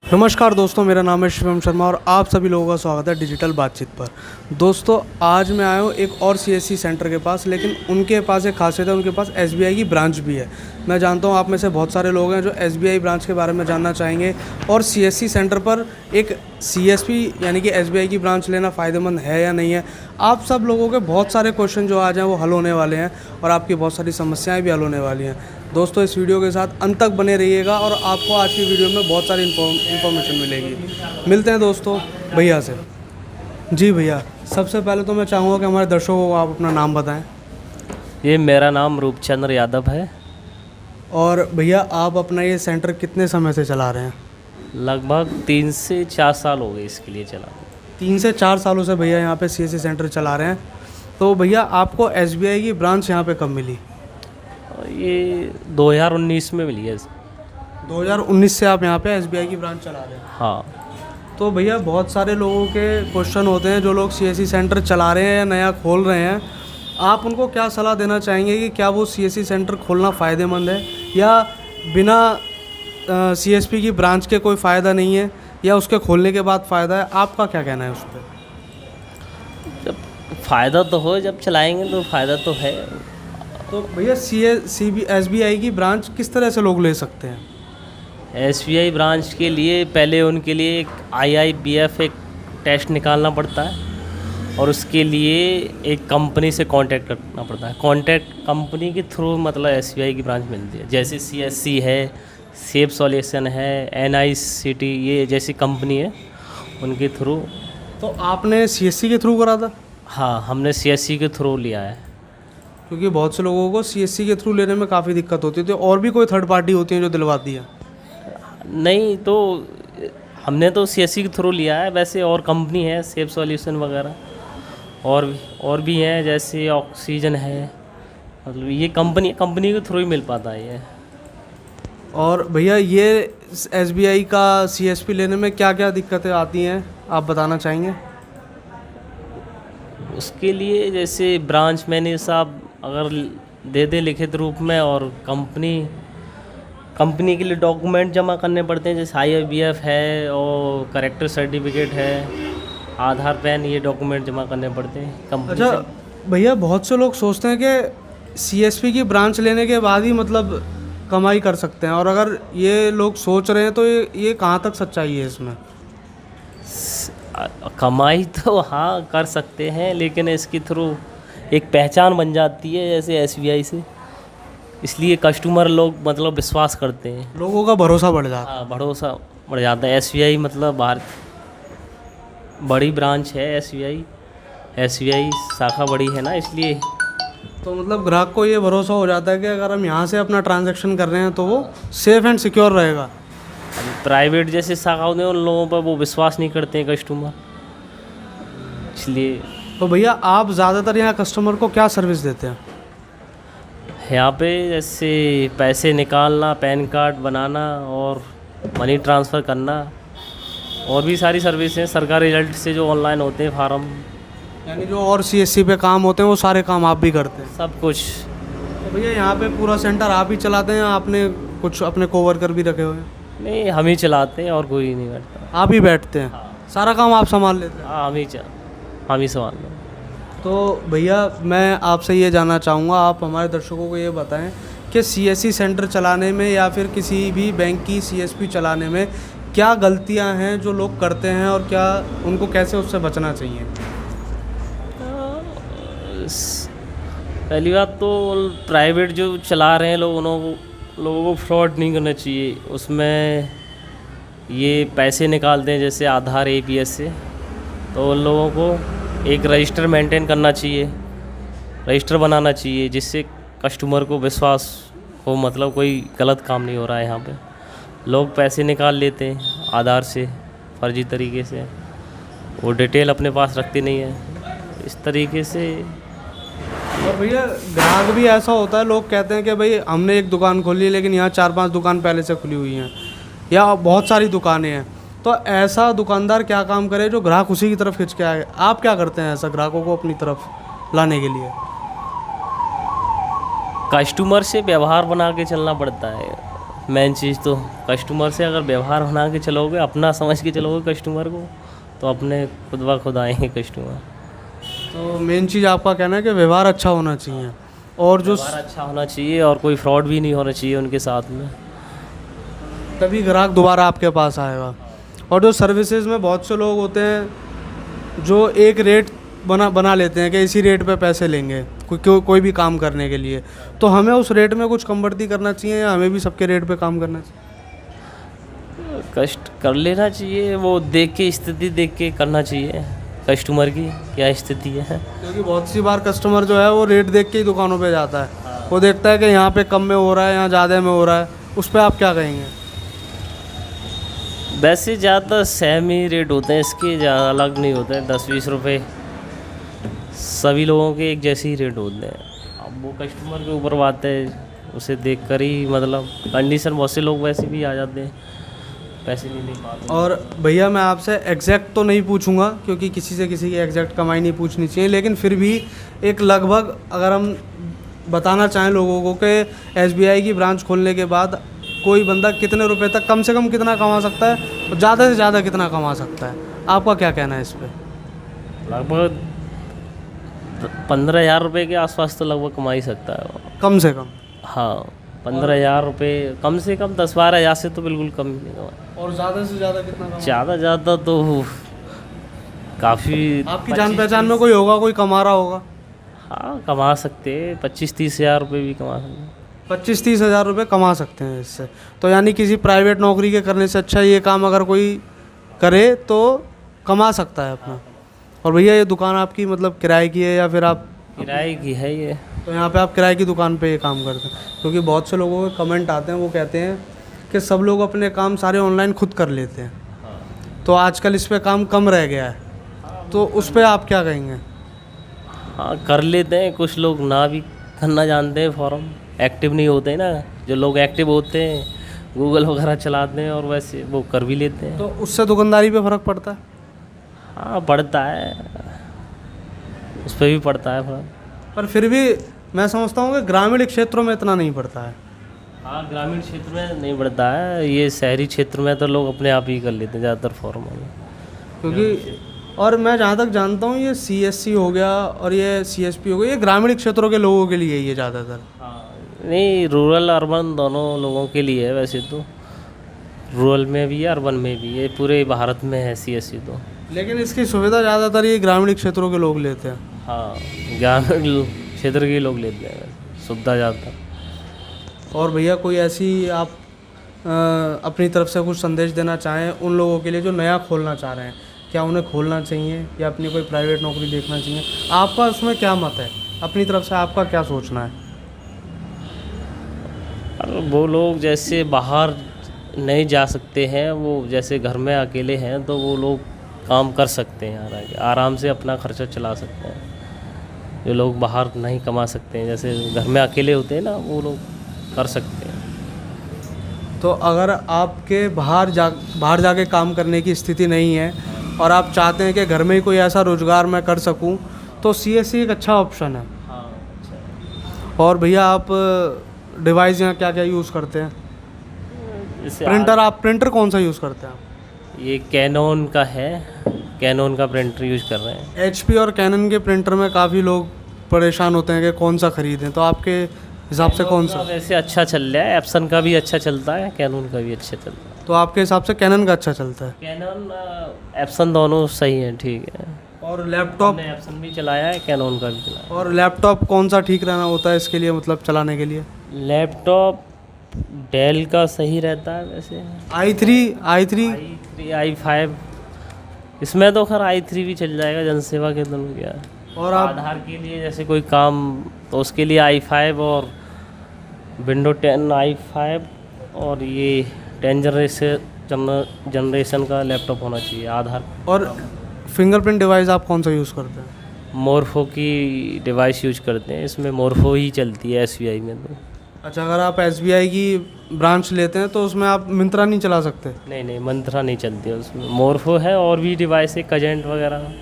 नमस्कार दोस्तों, मेरा नाम है शिवम शर्मा और आप सभी लोगों का स्वागत है डिजिटल बातचीत पर। दोस्तों, आज मैं आया हूँ एक और सीएससी सेंटर के पास, लेकिन उनके पास एक खासियत है, उनके पास एसबीआई की ब्रांच भी है। मैं जानता हूँ आप में से बहुत सारे लोग हैं जो एसबीआई ब्रांच के बारे में जानना चाहेंगे और सीएससी सेंटर पर एक सीएसपी यानी कि एसबीआई की ब्रांच लेना फ़ायदेमंद है या नहीं है। आप सब लोगों के बहुत सारे क्वेश्चन जो आज हैं वो हल होने वाले हैं और आपकी बहुत सारी समस्याएँ भी हल होने वाली हैं। दोस्तों, इस वीडियो के साथ अंत तक बने रहिएगा और आपको आज की वीडियो में बहुत सारी इन्फॉर्मेशन मिलेगी। मिलते हैं दोस्तों भैया से। जी भैया, सबसे पहले तो मैं चाहूँगा कि हमारे दर्शकों को आप अपना नाम बताएं। ये मेरा नाम रूपचंद्र यादव है। और भैया, आप अपना ये सेंटर कितने समय से चला रहे हैं? लगभग 3 से 4 साल हो गए इसके लिए चला। 3 से 4 सालों से भैया यहाँ पे सीएससी सेंटर चला रहे हैं। तो भैया, आपको एसबीआई की ब्रांच यहाँ पे कब मिली? ये 2019 में मिली है। 2019 से आप यहाँ पे एसबीआई की ब्रांच चला रहे हैं? हाँ। तो भैया, बहुत सारे लोगों के क्वेश्चन होते हैं जो लोग सीएससी सेंटर चला रहे हैं या नया खोल रहे हैं। आप उनको क्या सलाह देना चाहेंगे कि क्या वो सीएससी सेंटर खोलना फ़ायदेमंद है या बिना सीएसपी की ब्रांच के कोई फ़ायदा नहीं है या उसके खोलने के बाद फ़ायदा है? आपका क्या कहना है उस पर? जब फ़ायदा तो हो, जब चलाएंगे तो फ़ायदा तो है। तो भैया, एसबीआई की ब्रांच किस तरह से लोग ले सकते हैं? एसबीआई ब्रांच के लिए पहले उनके लिए एक IIBF एक टेस्ट निकालना पड़ता है और उसके लिए एक कंपनी से कांटेक्ट करना पड़ता है। कांटेक्ट कंपनी के थ्रू मतलब एसबीआई की ब्रांच मिलती है। जैसे CSC है, सेफ सॉल्यूशन है, NICT, ये जैसी कंपनी है उनके थ्रू। तो आपने सीएससी के थ्रू करा था? हाँ, हमने CSC के थ्रू लिया है। क्योंकि बहुत से लोगों को सीएससी के थ्रू लेने में काफ़ी दिक्कत होती है। और भी कोई थर्ड पार्टी होती है जो दिलवाती है? नहीं, तो हमने तो CSC के थ्रू लिया है। वैसे और कंपनी है, सेफ सॉल्यूशन वगैरह और भी हैं, जैसे ऑक्सीजन है। मतलब ये कंपनी के थ्रू ही मिल पाता है ये। और भैया, ये एसबीआई का सीएसपी लेने में क्या क्या दिक्कतें आती हैं, आप बताना चाहेंगे? उसके लिए जैसे ब्रांच मैनेजर साहब अगर दे दे लिखित रूप में, और कंपनी के लिए डॉक्यूमेंट जमा करने पड़ते हैं, जैसे IIBF है और करेक्टर सर्टिफिकेट है, आधार पैन, ये डॉक्यूमेंट जमा करने पड़ते हैं कंपनी। अच्छा भैया, बहुत से लोग सोचते हैं कि सीएसपी की ब्रांच लेने के बाद ही मतलब कमाई कर सकते हैं, और अगर ये लोग सोच रहे हैं तो ये कहाँ तक सच्चाई है इसमें? कमाई तो हाँ कर सकते हैं, लेकिन इसके थ्रू एक पहचान बन जाती है जैसे SBI से, इसलिए कस्टमर लोग मतलब विश्वास करते हैं, लोगों का भरोसा बढ़ जाता है। हाँ, भरोसा बढ़ जाता है। SBI मतलब भारत बड़ी ब्रांच है, SBI शाखा बड़ी है ना, इसलिए। तो मतलब ग्राहक को ये भरोसा हो जाता है कि अगर हम यहाँ से अपना ट्रांजैक्शन कर रहे हैं तो वो सेफ़ एंड सिक्योर रहेगा। प्राइवेट जैसे शाखा होते हैं उन लोगों पर वो विश्वास नहीं करते हैं कस्टमर, इसलिए। तो भैया, आप ज़्यादातर यहाँ कस्टमर को क्या सर्विस देते हैं? यहाँ पे जैसे पैसे निकालना, पैन कार्ड बनाना और मनी ट्रांसफ़र करना, और भी सारी सर्विस हैं सरकारी रिजल्ट से जो ऑनलाइन होते हैं फार्म। यानी जो और सीएससी पे काम होते हैं वो सारे काम आप भी करते हैं? सब कुछ। तो भैया, यहाँ पे पूरा सेंटर आप ही चलाते हैं या आपने कुछ अपने कोवर्कर भी रखे हुए हैं? नहीं, हम ही चलाते हैं और कोई नहीं करता। आप ही बैठते हैं? हाँ। सारा काम आप संभाल लेते हैं? हाँ, हम ही संभाल लो। तो भैया, मैं आपसे ये जानना चाहूँगा, आप हमारे दर्शकों को ये बताएं कि सीएससी सेंटर चलाने में या फिर किसी भी बैंक की सीएसपी चलाने में क्या गलतियां हैं जो लोग करते हैं और क्या उनको कैसे उससे बचना चाहिए? पहली बात तो प्राइवेट जो चला रहे हैं लोगों को फ्रॉड नहीं करना चाहिए। उसमें ये पैसे निकालते हैं जैसे आधार APS से, तो उन लोगों को एक रजिस्टर मेंटेन करना चाहिए, रजिस्टर बनाना चाहिए, जिससे कस्टमर को विश्वास हो, मतलब कोई गलत काम नहीं हो रहा है यहाँ पे। लोग पैसे निकाल लेते हैं आधार से फर्जी तरीके से, वो डिटेल अपने पास रखते नहीं है, इस तरीके से। और भैया, ग्राहक भी ऐसा होता है, लोग कहते हैं कि भाई हमने एक दुकान खोली है लेकिन यहाँ 4-5 दुकान पहले से खुली हुई हैं या बहुत सारी दुकानें हैं। तो ऐसा दुकानदार क्या काम करे जो ग्राहक उसी की तरफ खिंच के आए? आप क्या करते हैं ऐसा ग्राहकों को अपनी तरफ लाने के लिए? कस्टमर से व्यवहार बना के चलना पड़ता है। मेन चीज़ तो कस्टमर से अगर व्यवहार बना के चलोगे, अपना समझ के चलोगे कस्टमर को, तो अपने खुद ब खुद आएंगे कस्टमर। तो मेन चीज़ आपका कहना है कि व्यवहार अच्छा होना चाहिए और जो व्यवहार अच्छा होना चाहिए और कोई फ्रॉड भी नहीं होना चाहिए उनके साथ में। तभी ग्राहक दोबारा आपके पास आएगा। और जो सर्विसेज में बहुत से लोग होते हैं जो एक रेट बना लेते हैं कि इसी रेट पे पैसे लेंगे कोई भी काम करने के लिए, तो हमें उस रेट में कुछ कम बढ़ती करना चाहिए या हमें भी सबके रेट पे काम करना चाहिए? कष्ट कर लेना चाहिए, वो देख के, स्थिति देख के करना चाहिए कस्टमर की क्या स्थिति है। क्योंकि बहुत सी बार कस्टमर जो है वो रेट देख के ही दुकानों पे जाता है, वो देखता है कि यहाँ पे कम में हो रहा है, यहाँ ज़्यादा में हो रहा है, उस पर आप क्या कहेंगे? वैसे ज़्यादा सेम ही रेट होते हैं इसके, ज़्यादा अलग नहीं होते हैं। 10-20 रुपये सभी लोगों के एक जैसे ही रेट होते हैं। अब वो कस्टमर के ऊपर बात है, उसे देख कर ही मतलब कंडीशन, बहुत से लोग वैसे भी आ जाते हैं, पैसे नहीं दे पाते। और भैया मैं आपसे एग्जैक्ट तो नहीं पूछूंगा क्योंकि किसी से किसी की एग्जैक्ट कमाई नहीं पूछनी चाहिए, लेकिन फिर भी एक लगभग अगर हम बताना चाहें लोगों को कि SBI की ब्रांच खोलने के बाद कोई बंदा कितने रुपए तक कम से कम कितना कमा सकता है और ज़्यादा से ज़्यादा कितना कमा सकता है, आपका क्या कहना है इस पर? लगभग 15,000 रुपये के आसपास तो लगभग कमा ही सकता है वो। कम से कम? हाँ, 15,000 रुपये कम से कम, 10-12 हज़ार से तो बिल्कुल कम ही नहीं कमा। और ज़्यादा से ज़्यादा कितना? ज़्यादा तो काफ़ी। आपकी जान पहचान में कोई होगा, कोई कमा रहा होगा? हाँ, कमा सकते हैं, 25-30 हज़ार रुपये भी कमा सकते हैं। 25-30 हज़ार रुपये कमा सकते हैं इससे, तो यानी किसी प्राइवेट नौकरी के करने से अच्छा ये काम अगर कोई करे तो कमा सकता है अपना। और भैया ये दुकान आपकी मतलब किराए की है या फिर आप? किराए की है ये। तो यहाँ पे आप किराए की दुकान पे ये काम करते हैं? क्योंकि बहुत से लोगों के कमेंट आते हैं, वो कहते हैं कि सब लोग अपने काम सारे ऑनलाइन खुद कर लेते हैं, तो आजकल इस पे काम कम रह गया है, तो उस पर आप क्या कहेंगे? हाँ, कर लेते हैं, कुछ लोग ना भी करना जानते हैं, फॉर्म एक्टिव नहीं होते हैं ना। जो लोग एक्टिव होते हैं गूगल वगैरह चलाते हैं और वैसे वो कर भी लेते हैं। तो उससे दुकानदारी पे फ़र्क पड़ता है? हाँ, पड़ता है, उस पर भी पड़ता है फर्क। पर फिर भी मैं समझता हूँ कि ग्रामीण क्षेत्रों में इतना नहीं पड़ता है। हाँ, ग्रामीण क्षेत्र में नहीं पड़ता है, ये शहरी क्षेत्र में तो लोग अपने आप ही कर लेते हैं ज़्यादातर फॉर्म। क्योंकि और मैं जहाँ तक जानता हूँ ये CSC हो गया और ये CSP हो गया, ये ग्रामीण क्षेत्रों के लोगों के लिए ये ज़्यादातर। हाँ, नहीं, रूरल अर्बन दोनों लोगों के लिए है वैसे तो। रूरल में भी है, अर्बन में भी, ये पूरे भारत में है CSC तो। लेकिन इसकी सुविधा ज़्यादातर ये ग्रामीण क्षेत्रों के लोग लेते हैं। हाँ, ग्रामीण क्षेत्र के लोग लेते हैं वैसे, सुविधा ज़्यादा। और भैया कोई ऐसी आप अपनी तरफ से कुछ संदेश देना चाहें उन लोगों के लिए जो नया खोलना चाह रहे हैं, क्या उन्हें खोलना चाहिए या अपनी कोई प्राइवेट नौकरी देखना चाहिए? आपका उसमें क्या मत है, अपनी तरफ से आपका क्या सोचना है? और वो लोग जैसे बाहर नहीं जा सकते हैं, वो जैसे घर में अकेले हैं, तो वो लोग काम कर सकते हैं, आराम से अपना खर्चा चला सकते हैं। जो लोग बाहर नहीं कमा सकते हैं, जैसे घर में अकेले होते हैं ना, वो लोग कर सकते हैं। तो अगर आपके बाहर जाके काम करने की स्थिति नहीं है और आप चाहते हैं कि घर में ही कोई ऐसा रोज़गार मैं कर सकूं, तो CSC एक अच्छा ऑप्शन है। हाँ, अच्छा। और भैया आप डिवाइस यहाँ क्या क्या यूज़ करते हैं? जैसे प्रिंटर कौन सा यूज़ करते हैं आप? ये कैनन का है, कैनन का प्रिंटर यूज़ कर रहे हैं। HP और कैनन के प्रिंटर में काफ़ी लोग परेशान होते हैं कि कौन सा ख़रीदें, तो आपके हिसाब से कौन सा? वैसे अच्छा चल रहा है, एप्सन का भी अच्छा चलता है, कैनन का भी अच्छा चलता है। तो आपके हिसाब से कैनन का अच्छा चलता है? कैनन एप्सन दोनों सही है, ठीक है। और लैपटॉप? हमने एप्सन भी चलाया है, कैनन का भी चलाया है। और लैपटॉप कौन सा ठीक रहना होता है इसके लिए, मतलब चलाने के लिए? लैपटॉप डेल का सही रहता है वैसे। i3 i5, इसमें तो खैर i3 भी चल जाएगा, जनसेवा के दिन क्या। और आप आधार के लिए जैसे कोई काम, तो उसके लिए i5 और विंडो 10 i5 और ये 10 जनरेशन का लैपटॉप होना चाहिए आधार। और फिंगरप्रिंट डिवाइस आप कौन सा यूज़ करते हैं? मोरफो की डिवाइस यूज करते हैं, इसमें मोरफो ही चलती है SBI में तो। अच्छा, अगर आप SBI की ब्रांच लेते हैं तो उसमें आप मिंत्रा नहीं चला सकते? नहीं, मंत्रा नहीं चलती है उसमें, मोरफो है और भी डिवाइस है, कजेंट वगैरह,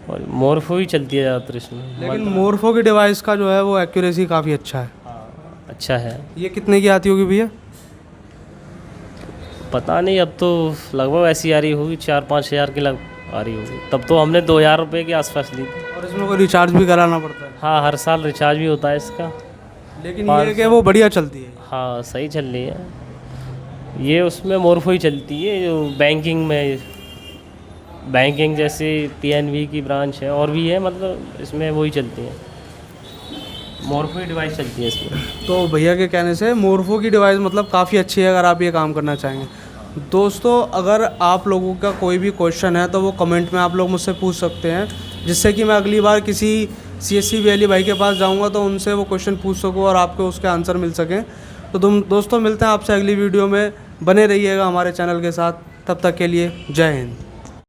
और मोरफो ही चलती है ज़्यादातर इसमें। लेकिन मोरफो की डिवाइस का जो है वो एक्यूरेसी काफ़ी अच्छा है। हाँ, अच्छा है। ये कितने की आती होगी भैया? पता नहीं, अब तो लगभग ऐसी आ रही होगी 4-5 हज़ार की लग आ रही होगी। तब तो हमने 2,000 रुपये के आसपास ली थी। और इसमें कोई रिचार्ज भी कराना पड़ता है? हाँ, हर साल रिचार्ज भी होता है इसका। लेकिन ये है कि वो बढ़िया चलती है। हाँ, सही चल रही है ये। उसमें मोरफो ही चलती है जो बैंकिंग में, बैंकिंग जैसे पीएनबी की ब्रांच है और भी है, मतलब इसमें वही चलती है, मोरफो ही डिवाइस चलती है इसमें। तो भैया के कहने से मोरफो की डिवाइस मतलब काफ़ी अच्छी है अगर आप ये काम करना चाहेंगे। दोस्तों, अगर आप लोगों का कोई भी क्वेश्चन है तो वो कमेंट में आप लोग मुझसे पूछ सकते हैं, जिससे कि मैं अगली बार किसी CSC वैली भाई के पास जाऊंगा तो उनसे वो क्वेश्चन पूछ सकूँ और आपको उसके आंसर मिल सकें। तो तुम दोस्तों मिलते हैं आपसे अगली वीडियो में, बने रहिएगा हमारे चैनल के साथ। तब तक के लिए जय हिंद।